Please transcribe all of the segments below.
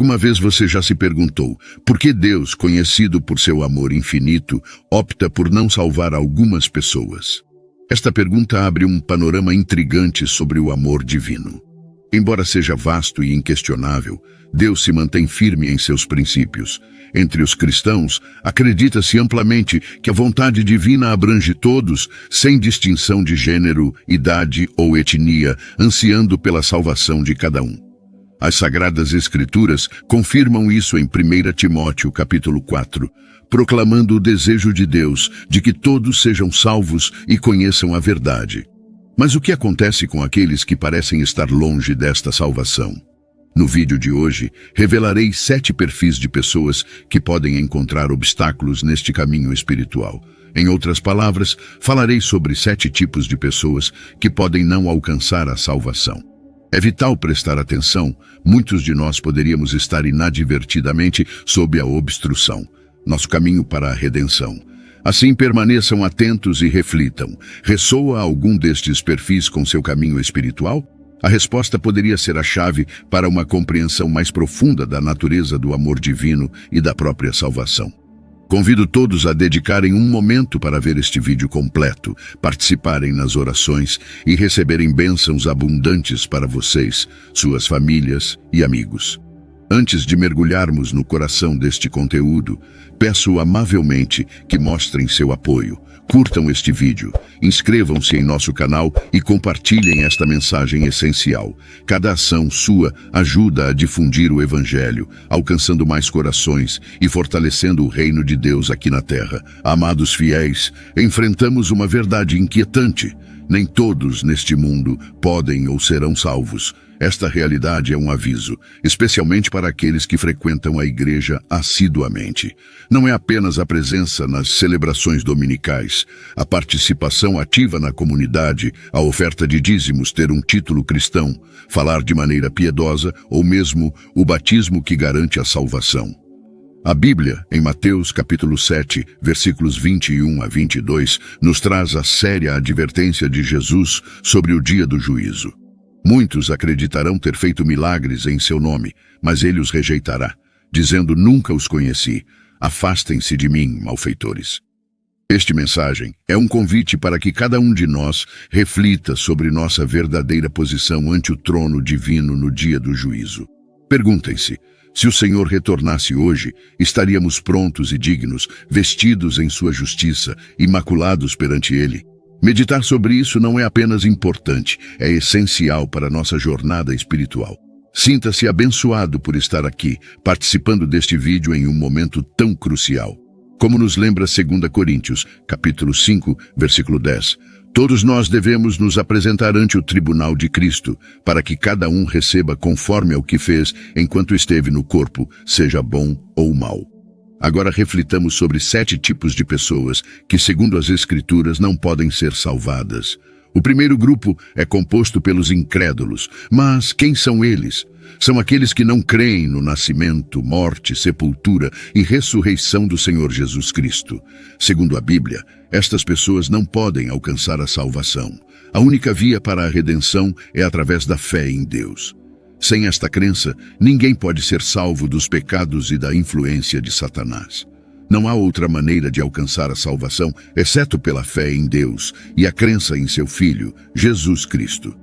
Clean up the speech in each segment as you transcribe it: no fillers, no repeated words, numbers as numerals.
Uma vez você já se perguntou por que Deus, conhecido por seu amor infinito, opta por não salvar algumas pessoas? Esta pergunta abre um panorama intrigante sobre o amor divino. Embora seja vasto e inquestionável, Deus se mantém firme em seus princípios. Entre os cristãos, acredita-se amplamente que a vontade divina abrange todos, sem distinção de gênero, idade ou etnia, ansiando pela salvação de cada um. As Sagradas Escrituras confirmam isso em 1 Timóteo capítulo 4, proclamando o desejo de Deus de que todos sejam salvos e conheçam a verdade. Mas o que acontece com aqueles que parecem estar longe desta salvação? No vídeo de hoje, revelarei 7 perfis de pessoas que podem encontrar obstáculos neste caminho espiritual. Em outras palavras, falarei sobre 7 tipos de pessoas que podem não alcançar a salvação. É vital prestar atenção, muitos de nós poderíamos estar inadvertidamente sob a obstrução, nosso caminho para a redenção. Assim, permaneçam atentos e reflitam. Ressoa algum destes perfis com seu caminho espiritual? A resposta poderia ser a chave para uma compreensão mais profunda da natureza do amor divino e da própria salvação. Convido todos a dedicarem um momento para ver este vídeo completo, participarem nas orações e receberem bênçãos abundantes para vocês, suas famílias e amigos. Antes de mergulharmos no coração deste conteúdo, peço amavelmente que mostrem seu apoio, curtam este vídeo, inscrevam-se em nosso canal e compartilhem esta mensagem essencial. Cada ação sua ajuda a difundir o Evangelho, alcançando mais corações e fortalecendo o reino de Deus aqui na Terra. Amados fiéis, enfrentamos uma verdade inquietante. Nem todos neste mundo podem ou serão salvos. Esta realidade é um aviso, especialmente para aqueles que frequentam a igreja assiduamente. Não é apenas a presença nas celebrações dominicais, a participação ativa na comunidade, a oferta de dízimos, ter um título cristão, falar de maneira piedosa ou mesmo o batismo que garante a salvação. A Bíblia, em Mateus capítulo 7, versículos 21 a 22, nos traz a séria advertência de Jesus sobre o dia do juízo. Muitos acreditarão ter feito milagres em seu nome, mas ele os rejeitará, dizendo: nunca os conheci, afastem-se de mim, malfeitores. Esta mensagem é um convite para que cada um de nós reflita sobre nossa verdadeira posição ante o trono divino no dia do juízo. Perguntem-se: se o Senhor retornasse hoje, estaríamos prontos e dignos, vestidos em sua justiça, imaculados perante ele? Meditar sobre isso não é apenas importante, é essencial para a nossa jornada espiritual. Sinta-se abençoado por estar aqui, participando deste vídeo em um momento tão crucial. Como nos lembra 2 Coríntios, capítulo 5, versículo 10, todos nós devemos nos apresentar ante o tribunal de Cristo, para que cada um receba conforme ao que fez enquanto esteve no corpo, seja bom ou mau. Agora reflitamos sobre 7 tipos de pessoas que, segundo as Escrituras, não podem ser salvadas. O primeiro grupo é composto pelos incrédulos. Mas quem são eles? São aqueles que não creem no nascimento, morte, sepultura e ressurreição do Senhor Jesus Cristo. Segundo a Bíblia, estas pessoas não podem alcançar a salvação. A única via para a redenção é através da fé em Deus. Sem esta crença, ninguém pode ser salvo dos pecados e da influência de Satanás. Não há outra maneira de alcançar a salvação, exceto pela fé em Deus e a crença em seu Filho, Jesus Cristo.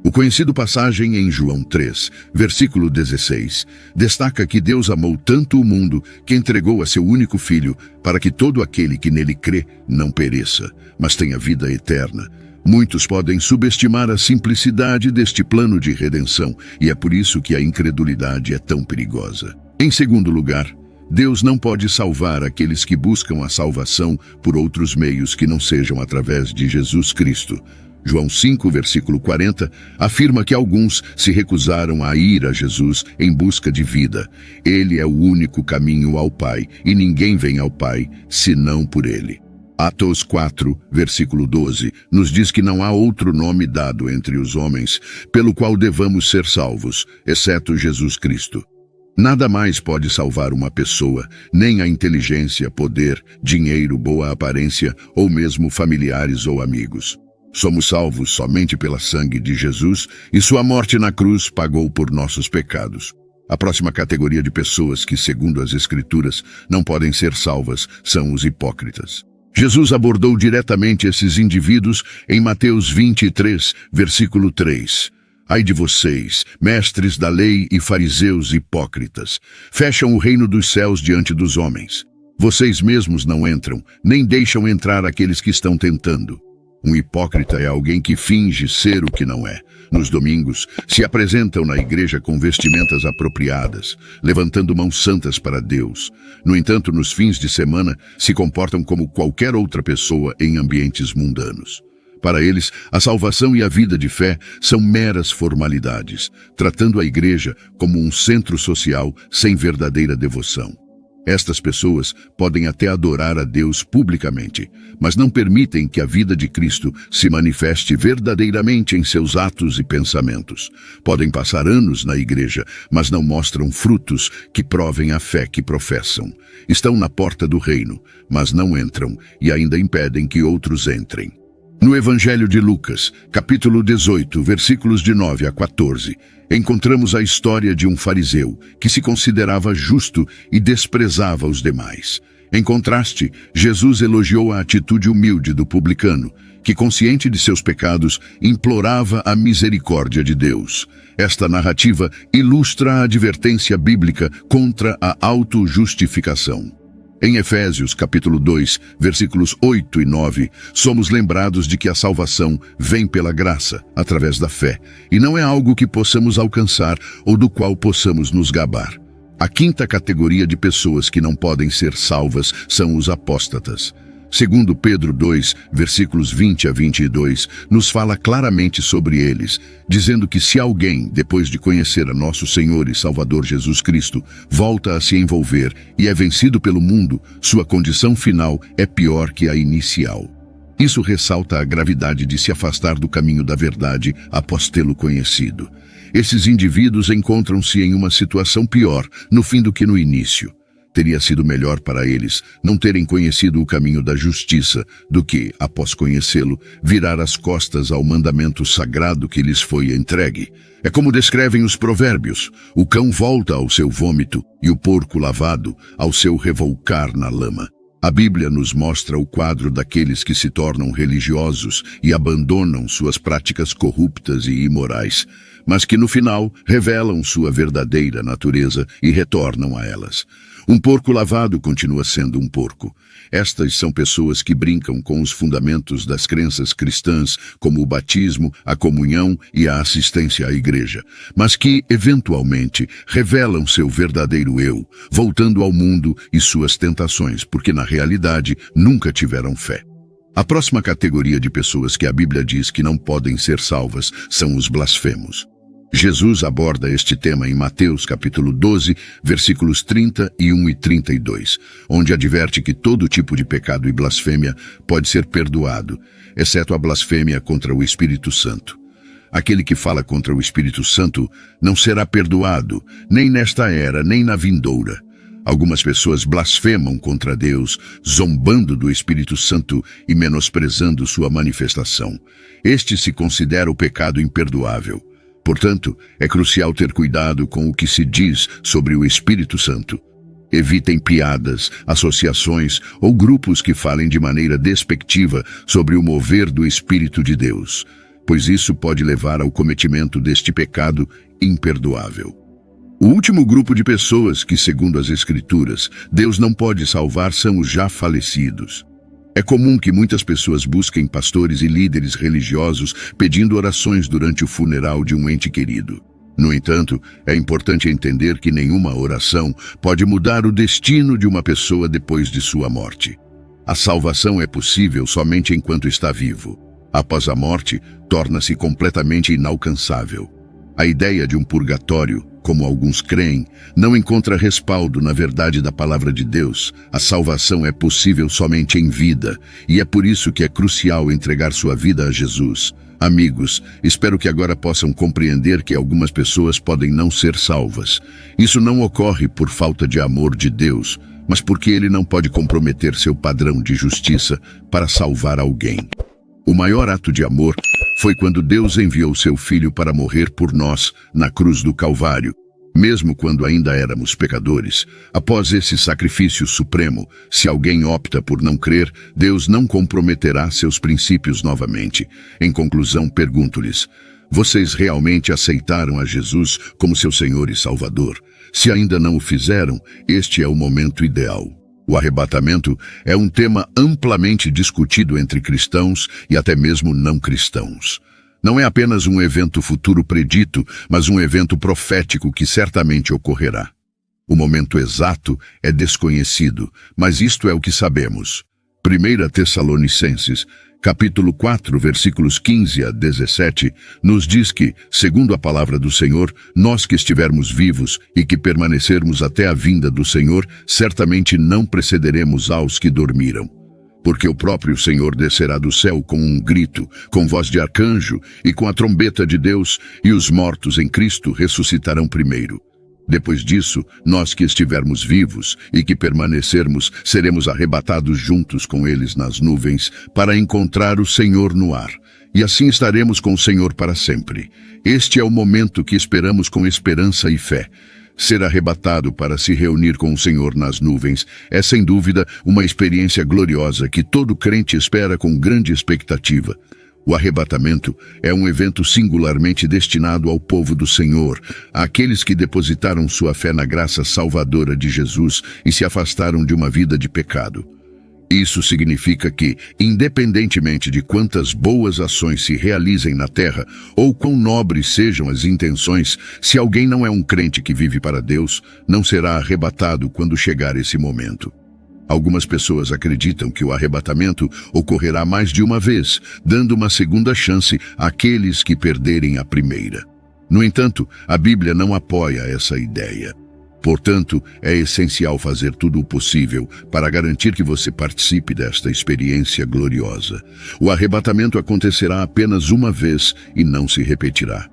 O conhecido passagem em João 3, versículo 16, destaca que Deus amou tanto o mundo que entregou a seu único Filho para que todo aquele que nele crê não pereça, mas tenha vida eterna. Muitos podem subestimar a simplicidade deste plano de redenção, e é por isso que a incredulidade é tão perigosa. Em segundo lugar, Deus não pode salvar aqueles que buscam a salvação por outros meios que não sejam através de Jesus Cristo. João 5, versículo 40, afirma que alguns se recusaram a ir a Jesus em busca de vida. Ele é o único caminho ao Pai, e ninguém vem ao Pai senão por ele. Atos 4, versículo 12, nos diz que não há outro nome dado entre os homens pelo qual devamos ser salvos, exceto Jesus Cristo. Nada mais pode salvar uma pessoa, nem a inteligência, poder, dinheiro, boa aparência ou mesmo familiares ou amigos. Somos salvos somente pelo sangue de Jesus e sua morte na cruz pagou por nossos pecados. A próxima categoria de pessoas que, segundo as Escrituras, não podem ser salvas são os hipócritas. Jesus abordou diretamente esses indivíduos em Mateus 23, versículo 3. Ai de vocês, mestres da lei e fariseus hipócritas, fecham o reino dos céus diante dos homens. Vocês mesmos não entram, nem deixam entrar aqueles que estão tentando. Um hipócrita é alguém que finge ser o que não é. Nos domingos, se apresentam na igreja com vestimentas apropriadas, levantando mãos santas para Deus. No entanto, nos fins de semana, se comportam como qualquer outra pessoa em ambientes mundanos. Para eles, a salvação e a vida de fé são meras formalidades, tratando a igreja como um centro social sem verdadeira devoção. Estas pessoas podem até adorar a Deus publicamente, mas não permitem que a vida de Cristo se manifeste verdadeiramente em seus atos e pensamentos. Podem passar anos na igreja, mas não mostram frutos que provem a fé que professam. Estão na porta do reino, mas não entram e ainda impedem que outros entrem. No Evangelho de Lucas, capítulo 18, versículos de 9 a 14, encontramos a história de um fariseu que se considerava justo e desprezava os demais. Em contraste, Jesus elogiou a atitude humilde do publicano, que, consciente de seus pecados, implorava a misericórdia de Deus. Esta narrativa ilustra a advertência bíblica contra a autojustificação. Em Efésios, capítulo 2, versículos 8 e 9, somos lembrados de que a salvação vem pela graça, através da fé, e não é algo que possamos alcançar ou do qual possamos nos gabar. A quinta categoria de pessoas que não podem ser salvas são os apóstatas. Segundo Pedro 2, versículos 20 a 22, nos fala claramente sobre eles, dizendo que se alguém, depois de conhecer a nosso Senhor e Salvador Jesus Cristo, volta a se envolver e é vencido pelo mundo, sua condição final é pior que a inicial. Isso ressalta a gravidade de se afastar do caminho da verdade após tê-lo conhecido. Esses indivíduos encontram-se em uma situação pior no fim do que no início. Teria sido melhor para eles não terem conhecido o caminho da justiça do que, após conhecê-lo, virar as costas ao mandamento sagrado que lhes foi entregue. É como descrevem os provérbios: o cão volta ao seu vômito e o porco lavado ao seu revolcar na lama. A Bíblia nos mostra o quadro daqueles que se tornam religiosos e abandonam suas práticas corruptas e imorais, mas que no final revelam sua verdadeira natureza e retornam a elas. Um porco lavado continua sendo um porco. Estas são pessoas que brincam com os fundamentos das crenças cristãs, como o batismo, a comunhão e a assistência à igreja, mas que, eventualmente, revelam seu verdadeiro eu, voltando ao mundo e suas tentações, porque, na realidade, nunca tiveram fé. A próxima categoria de pessoas que a Bíblia diz que não podem ser salvas são os blasfemos. Jesus aborda este tema em Mateus capítulo 12, versículos 31 e 32, onde adverte que todo tipo de pecado e blasfêmia pode ser perdoado, exceto a blasfêmia contra o Espírito Santo. Aquele que fala contra o Espírito Santo não será perdoado, nem nesta era, nem na vindoura. Algumas pessoas blasfemam contra Deus, zombando do Espírito Santo e menosprezando sua manifestação. Este se considera o pecado imperdoável. Portanto, é crucial ter cuidado com o que se diz sobre o Espírito Santo. Evitem piadas, associações ou grupos que falem de maneira despectiva sobre o mover do Espírito de Deus, pois isso pode levar ao cometimento deste pecado imperdoável. O último grupo de pessoas que, segundo as Escrituras, Deus não pode salvar são os já falecidos. É comum que muitas pessoas busquem pastores e líderes religiosos pedindo orações durante o funeral de um ente querido. No entanto, é importante entender que nenhuma oração pode mudar o destino de uma pessoa depois de sua morte. A salvação é possível somente enquanto está vivo. Após a morte, torna-se completamente inalcançável. A ideia de um purgatório, como alguns creem, não encontra respaldo na verdade da palavra de Deus. A salvação é possível somente em vida, e é por isso que é crucial entregar sua vida a Jesus. Amigos, espero que agora possam compreender que algumas pessoas podem não ser salvas. Isso não ocorre por falta de amor de Deus, mas porque Ele não pode comprometer seu padrão de justiça para salvar alguém. O maior ato de amor foi quando Deus enviou seu Filho para morrer por nós na cruz do Calvário. Mesmo quando ainda éramos pecadores, após esse sacrifício supremo, se alguém opta por não crer, Deus não comprometerá seus princípios novamente. Em conclusão, pergunto-lhes: vocês realmente aceitaram a Jesus como seu Senhor e Salvador? Se ainda não o fizeram, este é o momento ideal. O arrebatamento é um tema amplamente discutido entre cristãos e até mesmo não cristãos. Não é apenas um evento futuro predito, mas um evento profético que certamente ocorrerá. O momento exato é desconhecido, mas isto é o que sabemos. 1 Tessalonicenses, capítulo 4, versículos 15 a 17, nos diz que, segundo a palavra do Senhor, nós que estivermos vivos e que permanecermos até a vinda do Senhor, certamente não precederemos aos que dormiram. Porque o próprio Senhor descerá do céu com um grito, com voz de arcanjo e com a trombeta de Deus, e os mortos em Cristo ressuscitarão primeiro. Depois disso, nós que estivermos vivos e que permanecermos, seremos arrebatados juntos com eles nas nuvens para encontrar o Senhor no ar. E assim estaremos com o Senhor para sempre. Este é o momento que esperamos com esperança e fé. Ser arrebatado para se reunir com o Senhor nas nuvens é, sem dúvida, uma experiência gloriosa que todo crente espera com grande expectativa. O arrebatamento é um evento singularmente destinado ao povo do Senhor, àqueles que depositaram sua fé na graça salvadora de Jesus e se afastaram de uma vida de pecado. Isso significa que, independentemente de quantas boas ações se realizem na terra, ou quão nobres sejam as intenções, se alguém não é um crente que vive para Deus, não será arrebatado quando chegar esse momento. Algumas pessoas acreditam que o arrebatamento ocorrerá mais de uma vez, dando uma segunda chance àqueles que perderem a primeira. No entanto, a Bíblia não apoia essa ideia. Portanto, é essencial fazer tudo o possível para garantir que você participe desta experiência gloriosa. O arrebatamento acontecerá apenas uma vez e não se repetirá.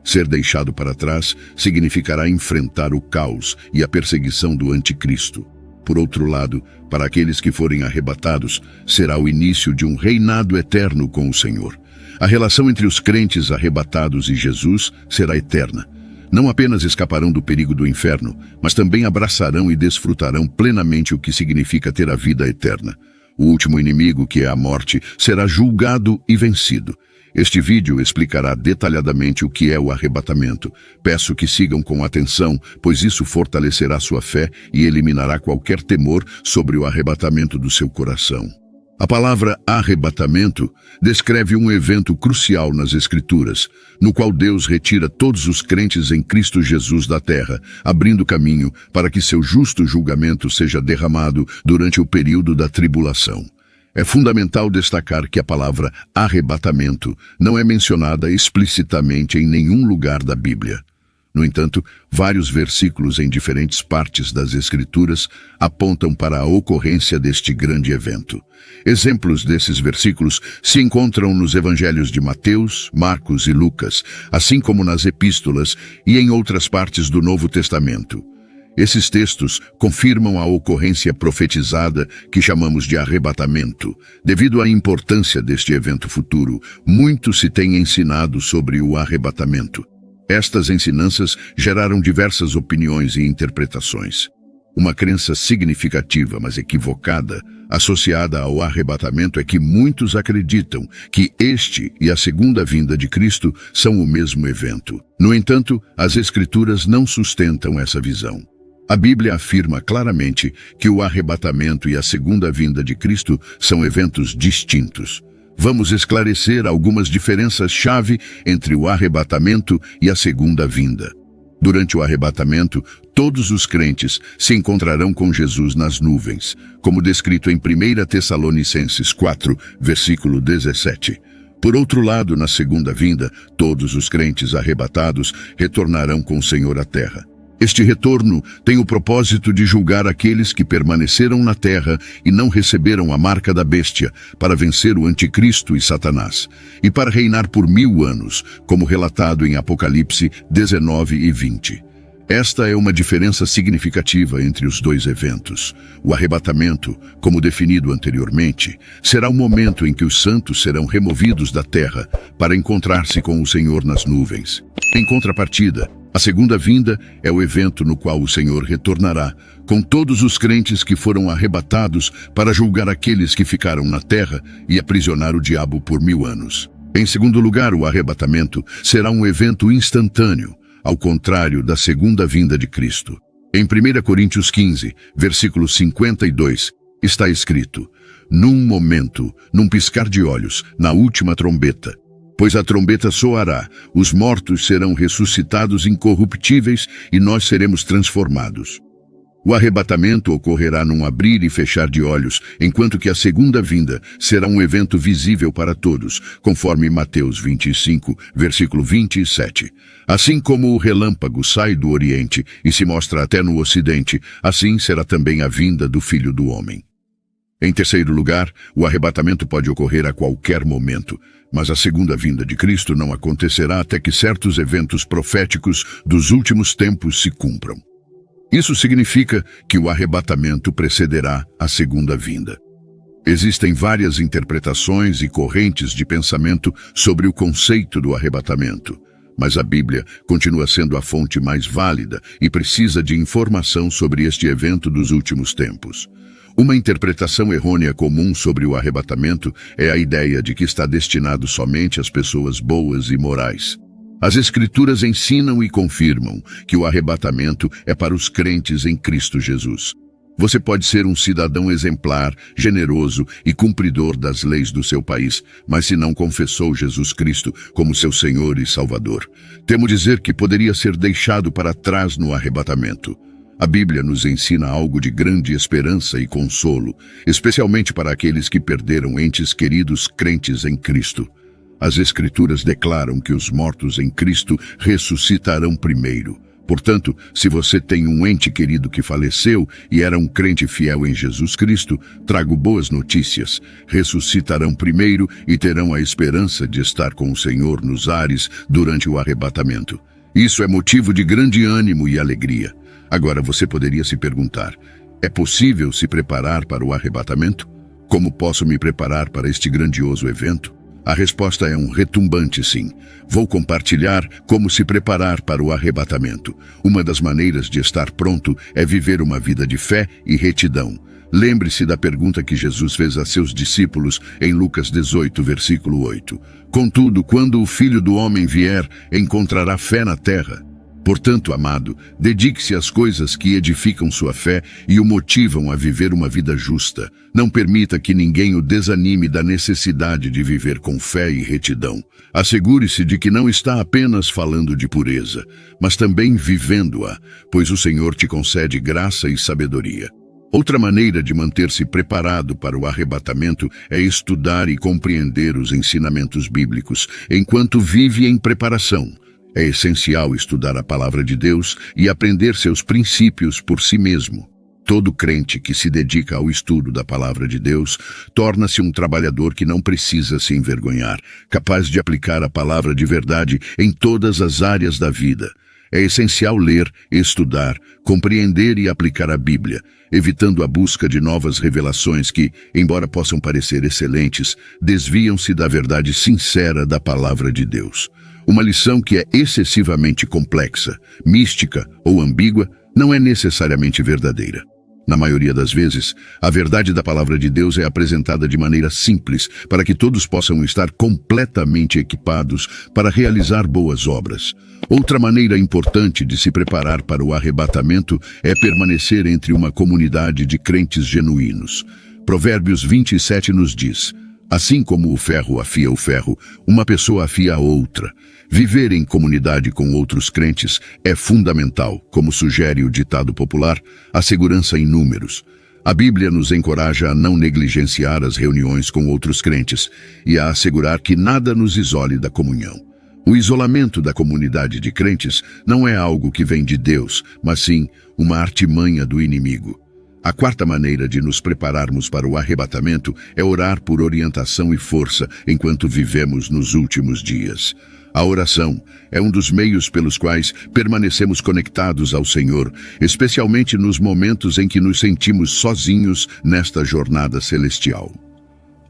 Ser deixado para trás significará enfrentar o caos e a perseguição do anticristo. Por outro lado, para aqueles que forem arrebatados, será o início de um reinado eterno com o Senhor. A relação entre os crentes arrebatados e Jesus será eterna. Não apenas escaparão do perigo do inferno, mas também abraçarão e desfrutarão plenamente o que significa ter a vida eterna. O último inimigo, que é a morte, será julgado e vencido. Este vídeo explicará detalhadamente o que é o arrebatamento. Peço que sigam com atenção, pois isso fortalecerá sua fé e eliminará qualquer temor sobre o arrebatamento do seu coração. A palavra arrebatamento descreve um evento crucial nas Escrituras, no qual Deus retira todos os crentes em Cristo Jesus da terra, abrindo caminho para que seu justo julgamento seja derramado durante o período da tribulação. É fundamental destacar que a palavra arrebatamento não é mencionada explicitamente em nenhum lugar da Bíblia. No entanto, vários versículos em diferentes partes das Escrituras apontam para a ocorrência deste grande evento. Exemplos desses versículos se encontram nos evangelhos de Mateus, Marcos e Lucas, assim como nas epístolas e em outras partes do Novo Testamento. Esses textos confirmam a ocorrência profetizada que chamamos de arrebatamento. Devido à importância deste evento futuro, muito se tem ensinado sobre o arrebatamento. Estas ensinanças geraram diversas opiniões e interpretações. Uma crença significativa, mas equivocada, associada ao arrebatamento é que muitos acreditam que este e a segunda vinda de Cristo são o mesmo evento. No entanto, as Escrituras não sustentam essa visão. A Bíblia afirma claramente que o arrebatamento e a segunda vinda de Cristo são eventos distintos. Vamos esclarecer algumas diferenças-chave entre o arrebatamento e a segunda vinda. Durante o arrebatamento, todos os crentes se encontrarão com Jesus nas nuvens, como descrito em 1 Tessalonicenses 4, versículo 17. Por outro lado, na segunda vinda, todos os crentes arrebatados retornarão com o Senhor à terra. Este retorno tem o propósito de julgar aqueles que permaneceram na terra e não receberam a marca da besta, para vencer o anticristo e Satanás, e para reinar por 1000 anos, como relatado em Apocalipse 19 e 20. Esta é uma diferença significativa entre os dois eventos. O arrebatamento, como definido anteriormente, será o momento em que os santos serão removidos da terra para encontrar-se com o Senhor nas nuvens. Em contrapartida, A segunda vinda é o evento no qual o Senhor retornará, com todos os crentes que foram arrebatados para julgar aqueles que ficaram na terra e aprisionar o diabo por 1000 anos. Em segundo lugar, o arrebatamento será um evento instantâneo, ao contrário da segunda vinda de Cristo. Em 1 Coríntios 15, versículo 52, está escrito: num momento, num piscar de olhos, na última trombeta. Pois a trombeta soará, os mortos serão ressuscitados incorruptíveis e nós seremos transformados. O arrebatamento ocorrerá num abrir e fechar de olhos, enquanto que a segunda vinda será um evento visível para todos, conforme Mateus 25, versículo 27. Assim como o relâmpago sai do Oriente e se mostra até no Ocidente, assim será também a vinda do Filho do Homem. Em terceiro lugar, o arrebatamento pode ocorrer a qualquer momento, mas a segunda vinda de Cristo não acontecerá até que certos eventos proféticos dos últimos tempos se cumpram. Isso significa que o arrebatamento precederá a segunda vinda. Existem várias interpretações e correntes de pensamento sobre o conceito do arrebatamento, mas a Bíblia continua sendo a fonte mais válida e precisa de informação sobre este evento dos últimos tempos. Uma interpretação errônea comum sobre o arrebatamento é a ideia de que está destinado somente às pessoas boas e morais. As Escrituras ensinam e confirmam que o arrebatamento é para os crentes em Cristo Jesus. Você pode ser um cidadão exemplar, generoso e cumpridor das leis do seu país, mas se não confessou Jesus Cristo como seu Senhor e Salvador, temo dizer que poderia ser deixado para trás no arrebatamento. A Bíblia nos ensina algo de grande esperança e consolo, especialmente para aqueles que perderam entes queridos crentes em Cristo. As Escrituras declaram que os mortos em Cristo ressuscitarão primeiro. Portanto, se você tem um ente querido que faleceu e era um crente fiel em Jesus Cristo, trago boas notícias. Ressuscitarão primeiro e terão a esperança de estar com o Senhor nos ares durante o arrebatamento. Isso é motivo de grande ânimo e alegria. Agora você poderia se perguntar: é possível se preparar para o arrebatamento? Como posso me preparar para este grandioso evento? A resposta é um retumbante sim. Vou compartilhar como se preparar para o arrebatamento. Uma das maneiras de estar pronto é viver uma vida de fé e retidão. Lembre-se da pergunta que Jesus fez a seus discípulos em Lucas 18, versículo 8. Contudo, quando o Filho do Homem vier, encontrará fé na terra? Portanto, amado, dedique-se às coisas que edificam sua fé e o motivam a viver uma vida justa. Não permita que ninguém o desanime da necessidade de viver com fé e retidão. Assegure-se de que não está apenas falando de pureza, mas também vivendo-a, pois o Senhor te concede graça e sabedoria. Outra maneira de manter-se preparado para o arrebatamento é estudar e compreender os ensinamentos bíblicos enquanto vive em preparação. É essencial estudar a palavra de Deus e aprender seus princípios por si mesmo. Todo crente que se dedica ao estudo da palavra de Deus torna-se um trabalhador que não precisa se envergonhar, capaz de aplicar a palavra de verdade em todas as áreas da vida. É essencial ler, estudar, compreender e aplicar a Bíblia, evitando a busca de novas revelações que, embora possam parecer excelentes, desviam-se da verdade sincera da palavra de Deus. Uma lição que é excessivamente complexa, mística ou ambígua não é necessariamente verdadeira. Na maioria das vezes, a verdade da palavra de Deus é apresentada de maneira simples para que todos possam estar completamente equipados para realizar boas obras. Outra maneira importante de se preparar para o arrebatamento é permanecer entre uma comunidade de crentes genuínos. Provérbios 27 nos diz: assim como o ferro afia o ferro, uma pessoa afia a outra. Viver em comunidade com outros crentes é fundamental, como sugere o ditado popular, a segurança em números. A Bíblia nos encoraja a não negligenciar as reuniões com outros crentes e a assegurar que nada nos isole da comunhão. O isolamento da comunidade de crentes não é algo que vem de Deus, mas sim uma artimanha do inimigo. A quarta maneira de nos prepararmos para o arrebatamento é orar por orientação e força enquanto vivemos nos últimos dias. A oração é um dos meios pelos quais permanecemos conectados ao Senhor, especialmente nos momentos em que nos sentimos sozinhos nesta jornada celestial.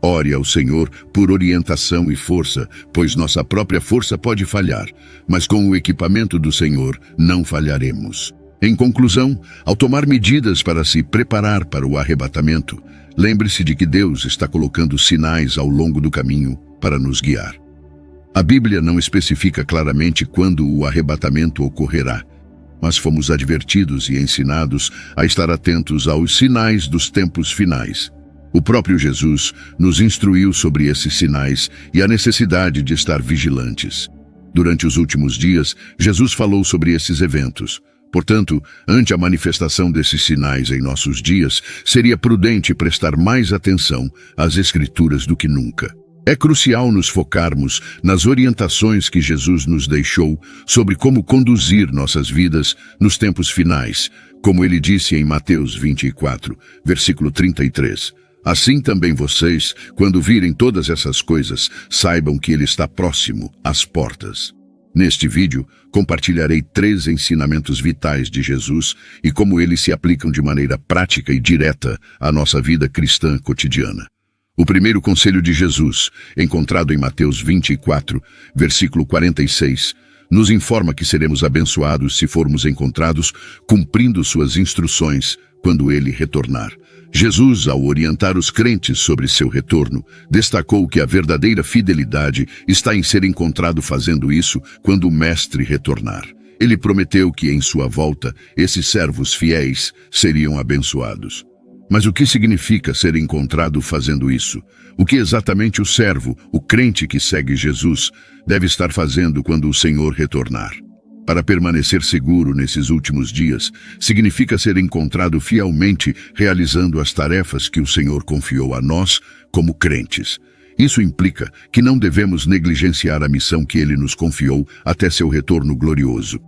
Ore ao Senhor por orientação e força, pois nossa própria força pode falhar, mas com o equipamento do Senhor não falharemos. Em conclusão, ao tomar medidas para se preparar para o arrebatamento, lembre-se de que Deus está colocando sinais ao longo do caminho para nos guiar. A Bíblia não especifica claramente quando o arrebatamento ocorrerá, mas fomos advertidos e ensinados a estar atentos aos sinais dos tempos finais. O próprio Jesus nos instruiu sobre esses sinais e a necessidade de estar vigilantes. Durante os últimos dias, Jesus falou sobre esses eventos. Portanto, ante a manifestação desses sinais em nossos dias, seria prudente prestar mais atenção às Escrituras do que nunca. É crucial nos focarmos nas orientações que Jesus nos deixou sobre como conduzir nossas vidas nos tempos finais, como ele disse em Mateus 24, versículo 33. Assim também vocês, quando virem todas essas coisas, saibam que ele está próximo, às portas. Neste vídeo, compartilharei 3 ensinamentos vitais de Jesus e como eles se aplicam de maneira prática e direta à nossa vida cristã cotidiana. O primeiro conselho de Jesus, encontrado em Mateus 24, versículo 46, nos informa que seremos abençoados se formos encontrados cumprindo suas instruções quando ele retornar. Jesus, ao orientar os crentes sobre seu retorno, destacou que a verdadeira fidelidade está em ser encontrado fazendo isso quando o Mestre retornar. Ele prometeu que, em sua volta, esses servos fiéis seriam abençoados. Mas o que significa ser encontrado fazendo isso? O que exatamente o servo, o crente que segue Jesus, deve estar fazendo quando o Senhor retornar? Para permanecer seguro nesses últimos dias, significa ser encontrado fielmente realizando as tarefas que o Senhor confiou a nós como crentes. Isso implica que não devemos negligenciar a missão que ele nos confiou até seu retorno glorioso.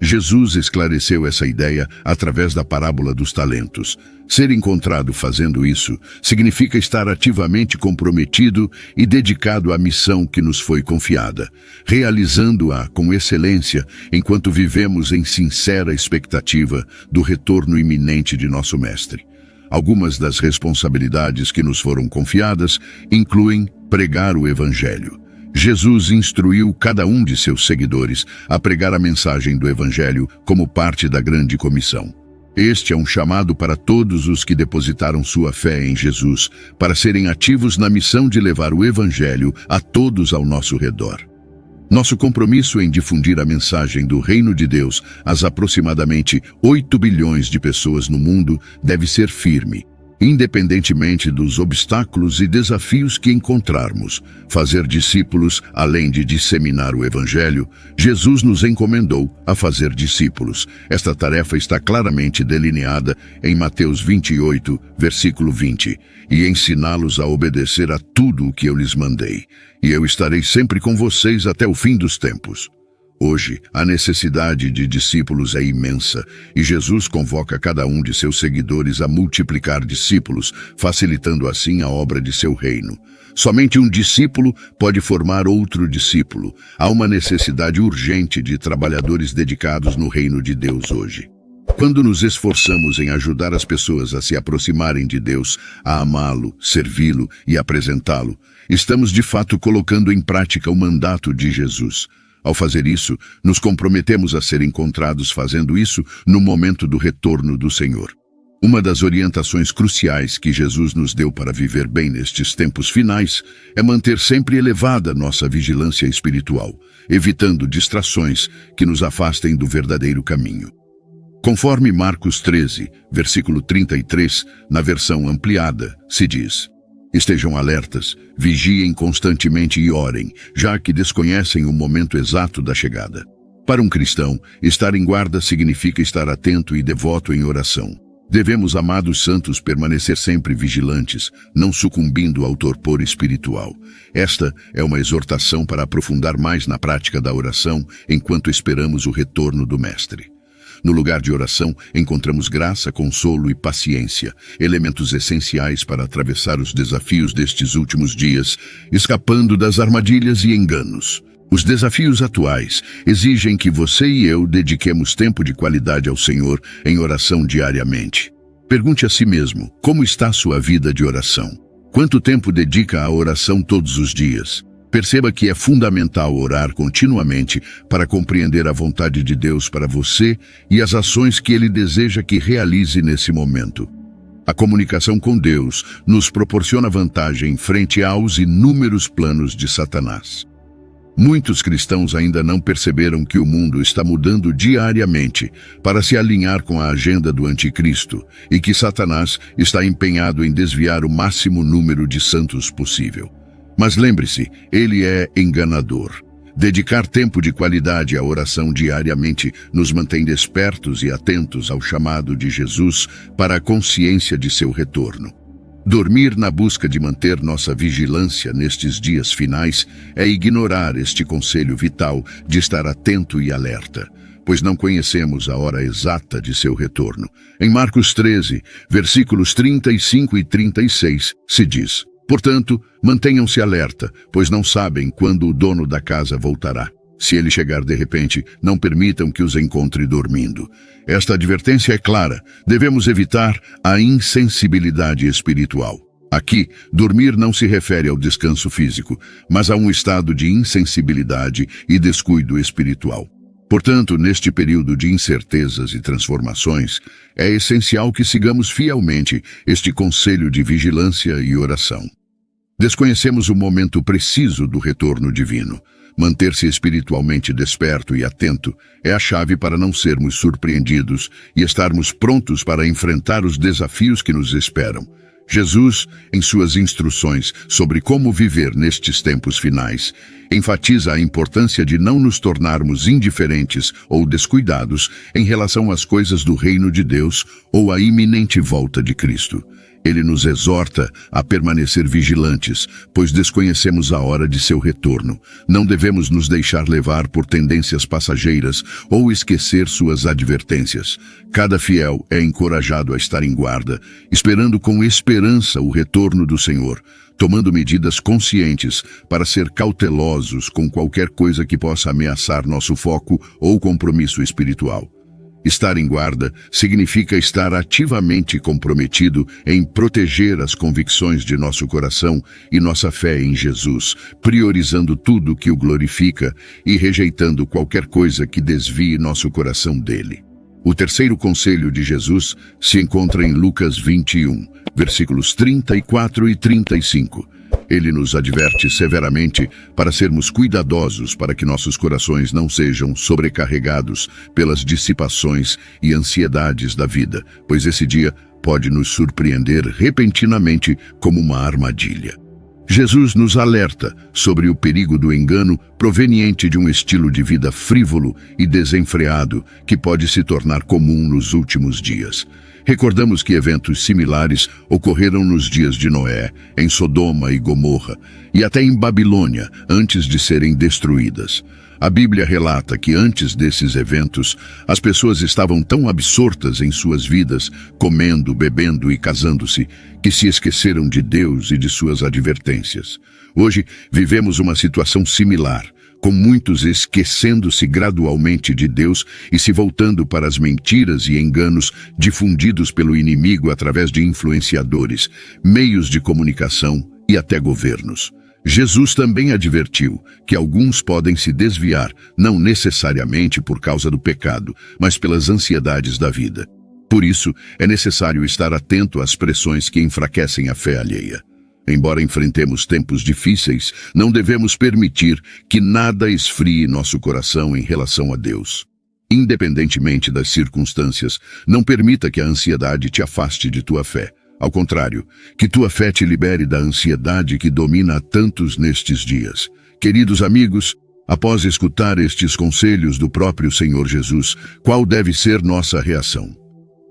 Jesus esclareceu essa ideia através da parábola dos talentos. Ser encontrado fazendo isso significa estar ativamente comprometido e dedicado à missão que nos foi confiada, realizando-a com excelência enquanto vivemos em sincera expectativa do retorno iminente de nosso Mestre. Algumas das responsabilidades que nos foram confiadas incluem pregar o Evangelho. Jesus instruiu cada um de seus seguidores a pregar a mensagem do Evangelho como parte da grande comissão. Este é um chamado para todos os que depositaram sua fé em Jesus, para serem ativos na missão de levar o Evangelho a todos ao nosso redor. Nosso compromisso em difundir a mensagem do Reino de Deus às aproximadamente 8 bilhões de pessoas no mundo deve ser firme. Independentemente dos obstáculos e desafios que encontrarmos, fazer discípulos, além de disseminar o Evangelho, Jesus nos encomendou a fazer discípulos. Esta tarefa está claramente delineada em Mateus 28, versículo 20, e ensiná-los a obedecer a tudo o que eu lhes mandei, e eu estarei sempre com vocês até o fim dos tempos. Hoje, a necessidade de discípulos é imensa e Jesus convoca cada um de seus seguidores a multiplicar discípulos, facilitando assim a obra de seu reino. Somente um discípulo pode formar outro discípulo. Há uma necessidade urgente de trabalhadores dedicados no reino de Deus hoje. Quando nos esforçamos em ajudar as pessoas a se aproximarem de Deus, a amá-lo, servi-lo e apresentá-lo, estamos de fato colocando em prática o mandato de Jesus. Ao fazer isso, nos comprometemos a ser encontrados fazendo isso no momento do retorno do Senhor. Uma das orientações cruciais que Jesus nos deu para viver bem nestes tempos finais é manter sempre elevada nossa vigilância espiritual, evitando distrações que nos afastem do verdadeiro caminho. Conforme Marcos 13, versículo 33, na versão ampliada, se diz: Estejam alertas, vigiem constantemente e orem, já que desconhecem o momento exato da chegada. Para um cristão, estar em guarda significa estar atento e devoto em oração. Devemos, amados santos, permanecer sempre vigilantes, não sucumbindo ao torpor espiritual. Esta é uma exortação para aprofundar mais na prática da oração enquanto esperamos o retorno do Mestre. No lugar de oração, encontramos graça, consolo e paciência, elementos essenciais para atravessar os desafios destes últimos dias, escapando das armadilhas e enganos. Os desafios atuais exigem que você e eu dediquemos tempo de qualidade ao Senhor em oração diariamente. Pergunte a si mesmo, como está a sua vida de oração? Quanto tempo dedica à oração todos os dias? Perceba que é fundamental orar continuamente para compreender a vontade de Deus para você e as ações que Ele deseja que realize nesse momento. A comunicação com Deus nos proporciona vantagem frente aos inúmeros planos de Satanás. Muitos cristãos ainda não perceberam que o mundo está mudando diariamente para se alinhar com a agenda do anticristo e que Satanás está empenhado em desviar o máximo número de santos possível. Mas lembre-se, ele é enganador. Dedicar tempo de qualidade à oração diariamente nos mantém despertos e atentos ao chamado de Jesus para a consciência de seu retorno. Dormir na busca de manter nossa vigilância nestes dias finais é ignorar este conselho vital de estar atento e alerta, pois não conhecemos a hora exata de seu retorno. Em Marcos 13, versículos 35 e 36, se diz: "Portanto, mantenham-se alerta, pois não sabem quando o dono da casa voltará. Se ele chegar de repente, não permitam que os encontre dormindo." Esta advertência é clara. Devemos evitar a insensibilidade espiritual. Aqui, dormir não se refere ao descanso físico, mas a um estado de insensibilidade e descuido espiritual. Portanto, neste período de incertezas e transformações, é essencial que sigamos fielmente este conselho de vigilância e oração. Desconhecemos o momento preciso do retorno divino. Manter-se espiritualmente desperto e atento é a chave para não sermos surpreendidos e estarmos prontos para enfrentar os desafios que nos esperam. Jesus, em suas instruções sobre como viver nestes tempos finais, enfatiza a importância de não nos tornarmos indiferentes ou descuidados em relação às coisas do reino de Deus ou à iminente volta de Cristo. Ele nos exorta a permanecer vigilantes, pois desconhecemos a hora de seu retorno. Não devemos nos deixar levar por tendências passageiras ou esquecer suas advertências. Cada fiel é encorajado a estar em guarda, esperando com esperança o retorno do Senhor, tomando medidas conscientes para ser cautelosos com qualquer coisa que possa ameaçar nosso foco ou compromisso espiritual. Estar em guarda significa estar ativamente comprometido em proteger as convicções de nosso coração e nossa fé em Jesus, priorizando tudo que o glorifica e rejeitando qualquer coisa que desvie nosso coração dele. O terceiro conselho de Jesus se encontra em Lucas 21, versículos 34 e 35. Ele nos adverte severamente para sermos cuidadosos para que nossos corações não sejam sobrecarregados pelas dissipações e ansiedades da vida, pois esse dia pode nos surpreender repentinamente como uma armadilha. Jesus nos alerta sobre o perigo do engano proveniente de um estilo de vida frívolo e desenfreado que pode se tornar comum nos últimos dias. Recordamos que eventos similares ocorreram nos dias de Noé, em Sodoma e Gomorra, e até em Babilônia, antes de serem destruídas. A Bíblia relata que antes desses eventos, as pessoas estavam tão absortas em suas vidas, comendo, bebendo e casando-se, que se esqueceram de Deus e de suas advertências. Hoje, vivemos uma situação similar, com muitos esquecendo-se gradualmente de Deus e se voltando para as mentiras e enganos difundidos pelo inimigo através de influenciadores, meios de comunicação e até governos. Jesus também advertiu que alguns podem se desviar, não necessariamente por causa do pecado, mas pelas ansiedades da vida. Por isso, é necessário estar atento às pressões que enfraquecem a fé alheia. Embora enfrentemos tempos difíceis, não devemos permitir que nada esfrie nosso coração em relação a Deus. Independentemente das circunstâncias, não permita que a ansiedade te afaste de tua fé. Ao contrário, que tua fé te libere da ansiedade que domina a tantos nestes dias. Queridos amigos, após escutar estes conselhos do próprio Senhor Jesus, qual deve ser nossa reação?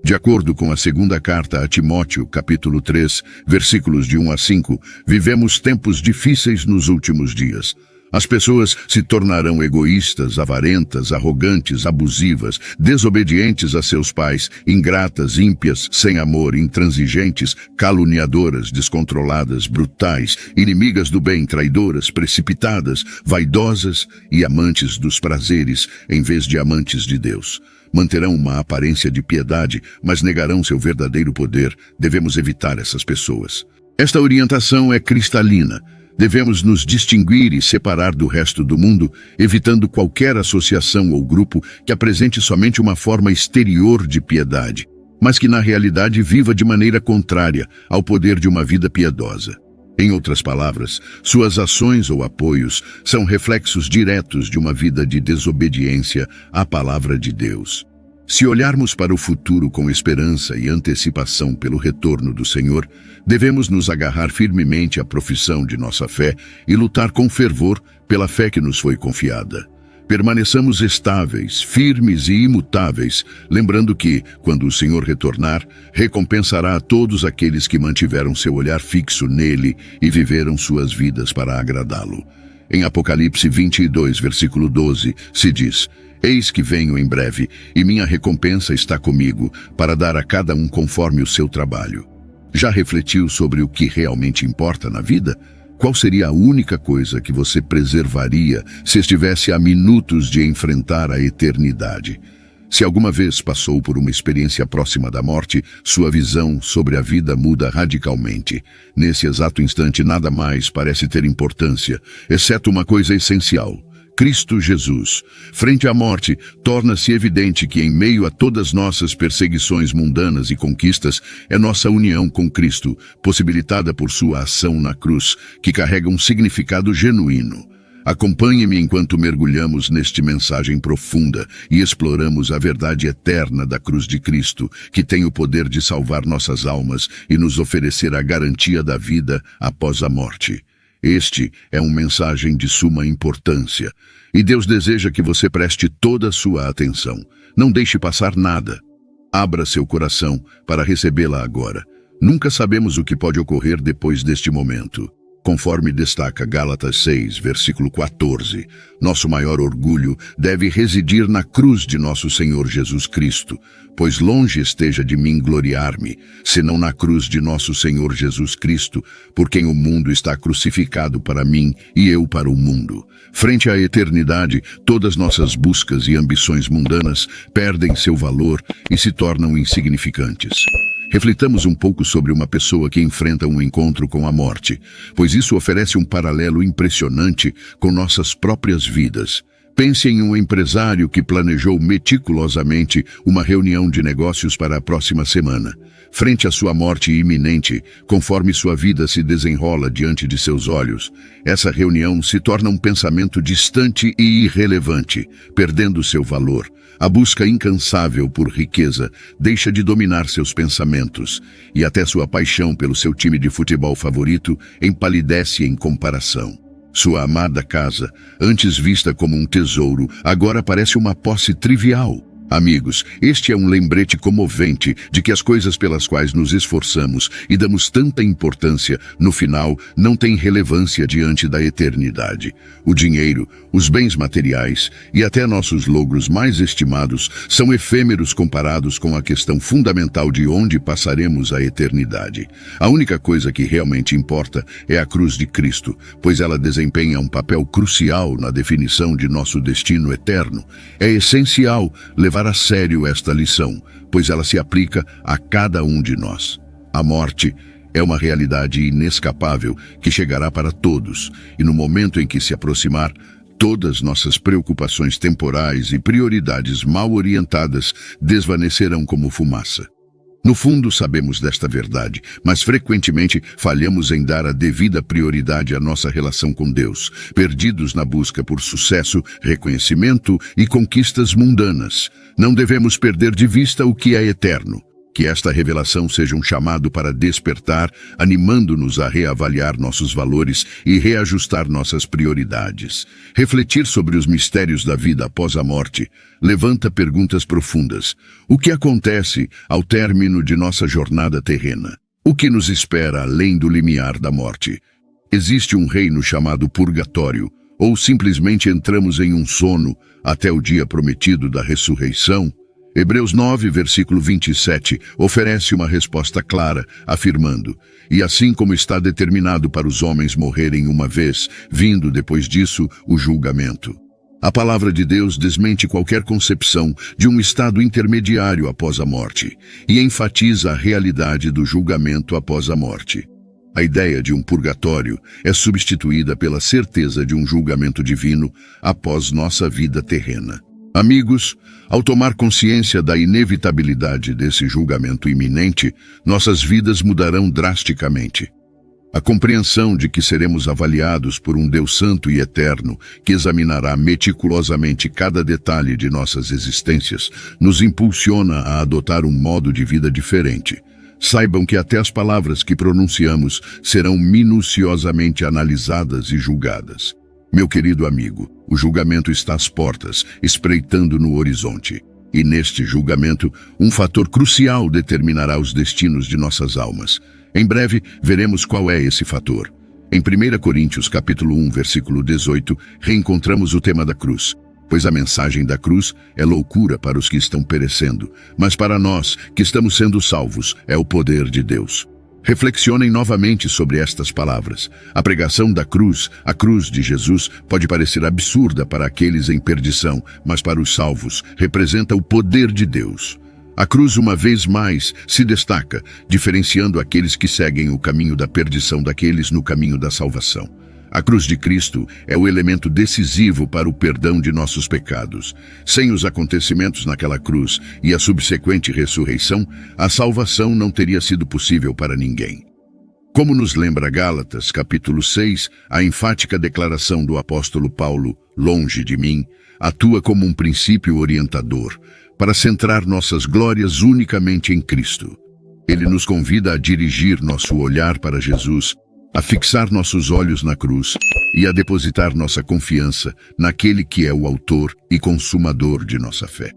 De acordo com a segunda carta a Timóteo, capítulo 3, versículos de 1 a 5, vivemos tempos difíceis nos últimos dias. As pessoas se tornarão egoístas, avarentas, arrogantes, abusivas, desobedientes a seus pais, ingratas, ímpias, sem amor, intransigentes, caluniadoras, descontroladas, brutais, inimigas do bem, traidoras, precipitadas, vaidosas e amantes dos prazeres, em vez de amantes de Deus. Manterão uma aparência de piedade, mas negarão seu verdadeiro poder. Devemos evitar essas pessoas. Esta orientação é cristalina. Devemos nos distinguir e separar do resto do mundo, evitando qualquer associação ou grupo que apresente somente uma forma exterior de piedade, mas que na realidade viva de maneira contrária ao poder de uma vida piedosa. Em outras palavras, suas ações ou apoios são reflexos diretos de uma vida de desobediência à palavra de Deus. Se olharmos para o futuro com esperança e antecipação pelo retorno do Senhor, devemos nos agarrar firmemente à profissão de nossa fé e lutar com fervor pela fé que nos foi confiada. Permaneçamos estáveis, firmes e imutáveis, lembrando que, quando o Senhor retornar, recompensará a todos aqueles que mantiveram seu olhar fixo nele e viveram suas vidas para agradá-lo. Em Apocalipse 22, versículo 12, se diz: Eis que venho em breve, e minha recompensa está comigo, para dar a cada um conforme o seu trabalho. Já refletiu sobre o que realmente importa na vida? Qual seria a única coisa que você preservaria se estivesse a minutos de enfrentar a eternidade? Se alguma vez passou por uma experiência próxima da morte, sua visão sobre a vida muda radicalmente. Nesse exato instante, nada mais parece ter importância, exceto uma coisa essencial: Cristo Jesus. Frente à morte, torna-se evidente que, em meio a todas nossas perseguições mundanas e conquistas, é nossa união com Cristo, possibilitada por sua ação na cruz, que carrega um significado genuíno. Acompanhe-me enquanto mergulhamos nesta mensagem profunda e exploramos a verdade eterna da cruz de Cristo, que tem o poder de salvar nossas almas e nos oferecer a garantia da vida após a morte. Este é uma mensagem de suma importância, e Deus deseja que você preste toda a sua atenção. Não deixe passar nada. Abra seu coração para recebê-la agora. Nunca sabemos o que pode ocorrer depois deste momento. Conforme destaca Gálatas 6, versículo 14, nosso maior orgulho deve residir na cruz de nosso Senhor Jesus Cristo, pois longe esteja de mim gloriar-me, senão na cruz de nosso Senhor Jesus Cristo, por quem o mundo está crucificado para mim e eu para o mundo. Frente à eternidade, todas nossas buscas e ambições mundanas perdem seu valor e se tornam insignificantes. Reflitamos um pouco sobre uma pessoa que enfrenta um encontro com a morte, pois isso oferece um paralelo impressionante com nossas próprias vidas. Pense em um empresário que planejou meticulosamente uma reunião de negócios para a próxima semana. Frente à sua morte iminente, conforme sua vida se desenrola diante de seus olhos, essa reunião se torna um pensamento distante e irrelevante, perdendo seu valor. A busca incansável por riqueza deixa de dominar seus pensamentos, e até sua paixão pelo seu time de futebol favorito empalidece em comparação. Sua amada casa, antes vista como um tesouro, agora parece uma posse trivial. Amigos, este é um lembrete comovente de que as coisas pelas quais nos esforçamos e damos tanta importância, no final, não têm relevância diante da eternidade. O dinheiro, os bens materiais e até nossos logros mais estimados são efêmeros comparados com a questão fundamental de onde passaremos a eternidade. A única coisa que realmente importa é a cruz de Cristo, pois ela desempenha um papel crucial na definição de nosso destino eterno. É essencial levar a sério esta lição, pois ela se aplica a cada um de nós. A morte é uma realidade inescapável que chegará para todos, e no momento em que se aproximar, todas nossas preocupações temporais e prioridades mal orientadas desvanecerão como fumaça. No fundo, sabemos desta verdade, mas frequentemente falhamos em dar a devida prioridade à nossa relação com Deus, perdidos na busca por sucesso, reconhecimento e conquistas mundanas. Não devemos perder de vista o que é eterno. Que esta revelação seja um chamado para despertar, animando-nos a reavaliar nossos valores e reajustar nossas prioridades. Refletir sobre os mistérios da vida após a morte levanta perguntas profundas. O que acontece ao término de nossa jornada terrena? O que nos espera além do limiar da morte? Existe um reino chamado purgatório, ou simplesmente entramos em um sono até o dia prometido da ressurreição? Hebreus 9, versículo 27, oferece uma resposta clara, afirmando: e assim como está determinado para os homens morrerem uma vez, vindo depois disso o julgamento. A palavra de Deus desmente qualquer concepção de um estado intermediário após a morte, e enfatiza a realidade do julgamento após a morte. A ideia de um purgatório é substituída pela certeza de um julgamento divino após nossa vida terrena. Amigos, ao tomar consciência da inevitabilidade desse julgamento iminente, nossas vidas mudarão drasticamente. A compreensão de que seremos avaliados por um Deus santo e eterno, que examinará meticulosamente cada detalhe de nossas existências, nos impulsiona a adotar um modo de vida diferente. Saibam que até as palavras que pronunciamos serão minuciosamente analisadas e julgadas. Meu querido amigo, o julgamento está às portas, espreitando no horizonte. E neste julgamento, um fator crucial determinará os destinos de nossas almas. Em breve, veremos qual é esse fator. Em 1 Coríntios capítulo 1, versículo 18, reencontramos o tema da cruz. Pois a mensagem da cruz é loucura para os que estão perecendo, mas para nós, que estamos sendo salvos, é o poder de Deus. Reflexionem novamente sobre estas palavras. A pregação da cruz, a cruz de Jesus, pode parecer absurda para aqueles em perdição, mas para os salvos, representa o poder de Deus. A cruz, uma vez mais, se destaca, diferenciando aqueles que seguem o caminho da perdição daqueles no caminho da salvação. A cruz de Cristo é o elemento decisivo para o perdão de nossos pecados. Sem os acontecimentos naquela cruz e a subsequente ressurreição, a salvação não teria sido possível para ninguém. Como nos lembra Gálatas, capítulo 6, a enfática declaração do apóstolo Paulo, longe de mim, atua como um princípio orientador, para centrar nossas glórias unicamente em Cristo. Ele nos convida a dirigir nosso olhar para Jesus, a fixar nossos olhos na cruz e a depositar nossa confiança naquele que é o autor e consumador de nossa fé.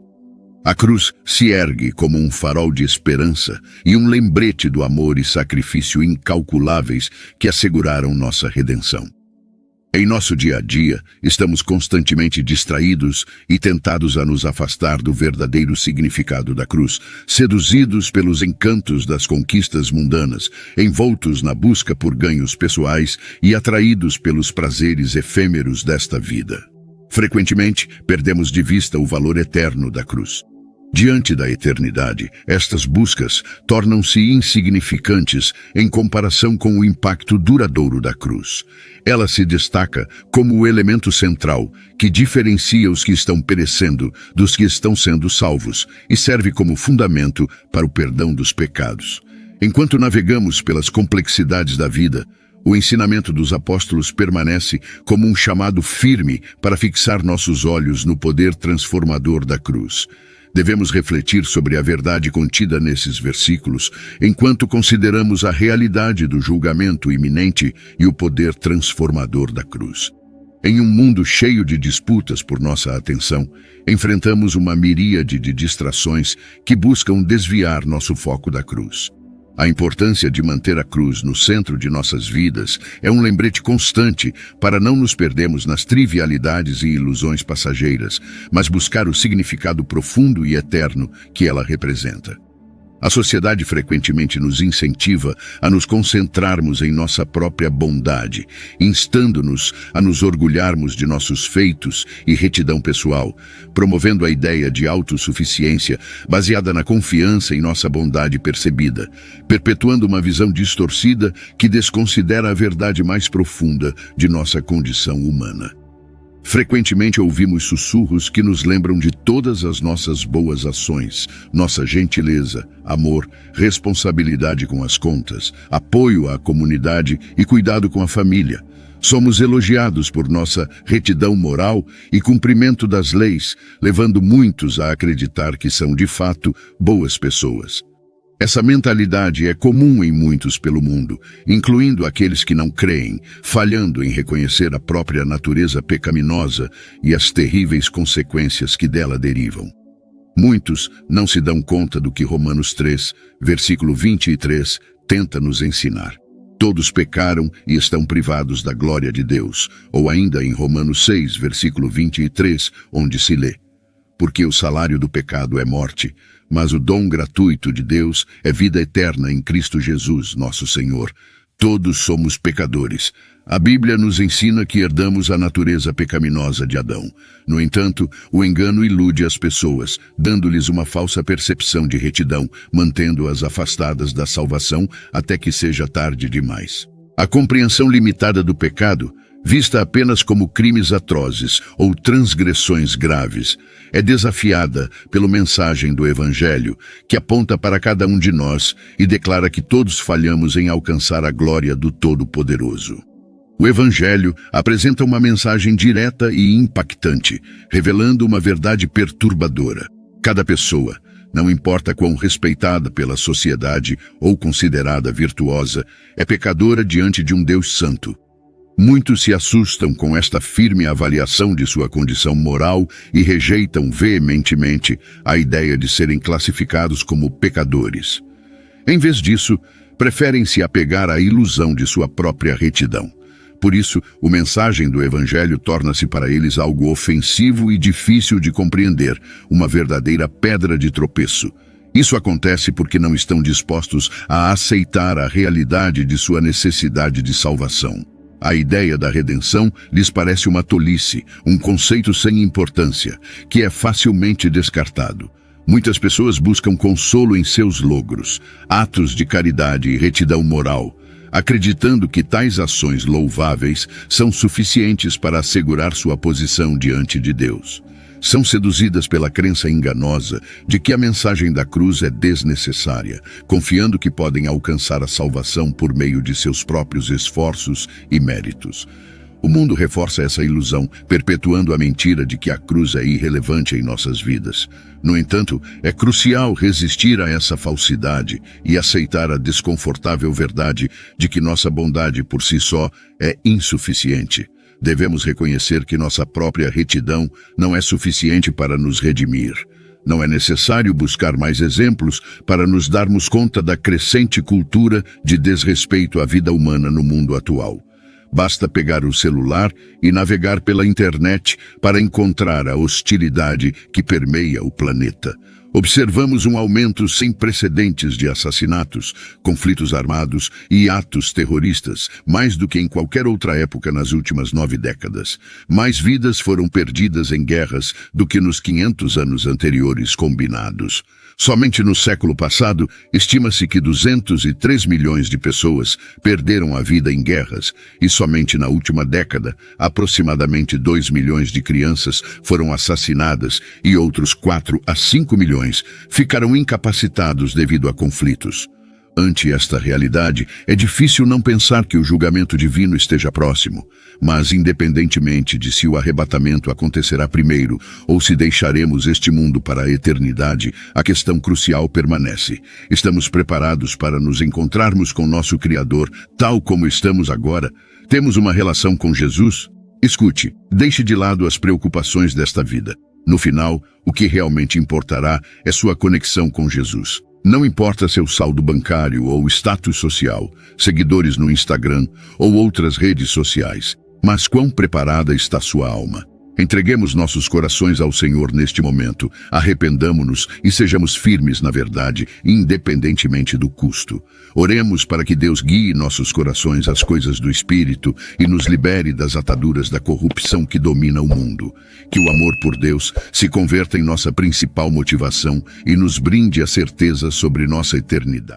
A cruz se ergue como um farol de esperança e um lembrete do amor e sacrifício incalculáveis que asseguraram nossa redenção. Em nosso dia a dia, estamos constantemente distraídos e tentados a nos afastar do verdadeiro significado da cruz, seduzidos pelos encantos das conquistas mundanas, envoltos na busca por ganhos pessoais e atraídos pelos prazeres efêmeros desta vida. Frequentemente, perdemos de vista o valor eterno da cruz. Diante da eternidade, estas buscas tornam-se insignificantes em comparação com o impacto duradouro da cruz. Ela se destaca como o elemento central que diferencia os que estão perecendo dos que estão sendo salvos e serve como fundamento para o perdão dos pecados. Enquanto navegamos pelas complexidades da vida, o ensinamento dos apóstolos permanece como um chamado firme para fixar nossos olhos no poder transformador da cruz. Devemos refletir sobre a verdade contida nesses versículos, enquanto consideramos a realidade do julgamento iminente e o poder transformador da cruz. Em um mundo cheio de disputas por nossa atenção, enfrentamos uma miríade de distrações que buscam desviar nosso foco da cruz. A importância de manter a cruz no centro de nossas vidas é um lembrete constante para não nos perdermos nas trivialidades e ilusões passageiras, mas buscar o significado profundo e eterno que ela representa. A sociedade frequentemente nos incentiva a nos concentrarmos em nossa própria bondade, instando-nos a nos orgulharmos de nossos feitos e retidão pessoal, promovendo a ideia de autossuficiência baseada na confiança em nossa bondade percebida, perpetuando uma visão distorcida que desconsidera a verdade mais profunda de nossa condição humana. Frequentemente ouvimos sussurros que nos lembram de todas as nossas boas ações, nossa gentileza, amor, responsabilidade com as contas, apoio à comunidade e cuidado com a família. Somos elogiados por nossa retidão moral e cumprimento das leis, levando muitos a acreditar que são, de fato, boas pessoas. Essa mentalidade é comum em muitos pelo mundo, incluindo aqueles que não creem, falhando em reconhecer a própria natureza pecaminosa e as terríveis consequências que dela derivam. Muitos não se dão conta do que Romanos 3, versículo 23, tenta nos ensinar. Todos pecaram e estão privados da glória de Deus, ou ainda em Romanos 6, versículo 23, onde se lê: porque o salário do pecado é morte, mas o dom gratuito de Deus é vida eterna em Cristo Jesus, nosso Senhor. Todos somos pecadores, A Bíblia nos ensina que herdamos a natureza pecaminosa de Adão. No entanto, o engano ilude as pessoas, dando-lhes uma falsa percepção de retidão, mantendo-as afastadas da salvação até que seja tarde demais. A compreensão limitada do pecado, vista apenas como crimes atrozes ou transgressões graves, é desafiada pela mensagem do Evangelho, que aponta para cada um de nós e declara que todos falhamos em alcançar a glória do Todo-Poderoso. O Evangelho apresenta uma mensagem direta e impactante, revelando uma verdade perturbadora. Cada pessoa, não importa quão respeitada pela sociedade ou considerada virtuosa, é pecadora diante de um Deus santo. Muitos se assustam com esta firme avaliação de sua condição moral e rejeitam veementemente a ideia de serem classificados como pecadores. Em vez disso, preferem se apegar à ilusão de sua própria retidão. Por isso, a mensagem do Evangelho torna-se para eles algo ofensivo e difícil de compreender, uma verdadeira pedra de tropeço. Isso acontece porque não estão dispostos a aceitar a realidade de sua necessidade de salvação. A ideia da redenção lhes parece uma tolice, um conceito sem importância, que é facilmente descartado. Muitas pessoas buscam consolo em seus logros, atos de caridade e retidão moral, acreditando que tais ações louváveis são suficientes para assegurar sua posição diante de Deus. São seduzidas pela crença enganosa de que a mensagem da cruz é desnecessária, confiando que podem alcançar a salvação por meio de seus próprios esforços e méritos. O mundo reforça essa ilusão, perpetuando a mentira de que a cruz é irrelevante em nossas vidas. No entanto, é crucial resistir a essa falsidade e aceitar a desconfortável verdade de que nossa bondade por si só é insuficiente. Devemos reconhecer que nossa própria retidão não é suficiente para nos redimir. Não é necessário buscar mais exemplos para nos darmos conta da crescente cultura de desrespeito à vida humana no mundo atual. Basta pegar o celular e navegar pela internet para encontrar a hostilidade que permeia o planeta. Observamos um aumento sem precedentes de assassinatos, conflitos armados e atos terroristas, mais do que em qualquer outra época nas últimas 9 décadas. Mais vidas foram perdidas em guerras do que nos 500 anos anteriores combinados. Somente no século passado, estima-se que 203 milhões de pessoas perderam a vida em guerras, e somente na última década, aproximadamente 2 milhões de crianças foram assassinadas e outros 4 a 5 milhões ficaram incapacitados devido a conflitos. Ante esta realidade, é difícil não pensar que o julgamento divino esteja próximo, mas independentemente de se o arrebatamento acontecerá primeiro ou se deixaremos este mundo para a eternidade, a questão crucial permanece. Estamos preparados para nos encontrarmos com nosso Criador, tal como estamos agora? Temos uma relação com Jesus? Escute, deixe de lado as preocupações desta vida. No final, o que realmente importará é sua conexão com Jesus. Não importa seu saldo bancário ou status social, seguidores no Instagram ou outras redes sociais, mas quão preparada está sua alma. Entreguemos nossos corações ao Senhor neste momento, arrependamo-nos e sejamos firmes na verdade, independentemente do custo. Oremos para que Deus guie nossos corações às coisas do Espírito e nos libere das ataduras da corrupção que domina o mundo. Que o amor por Deus se converta em nossa principal motivação e nos brinde a certeza sobre nossa eternidade.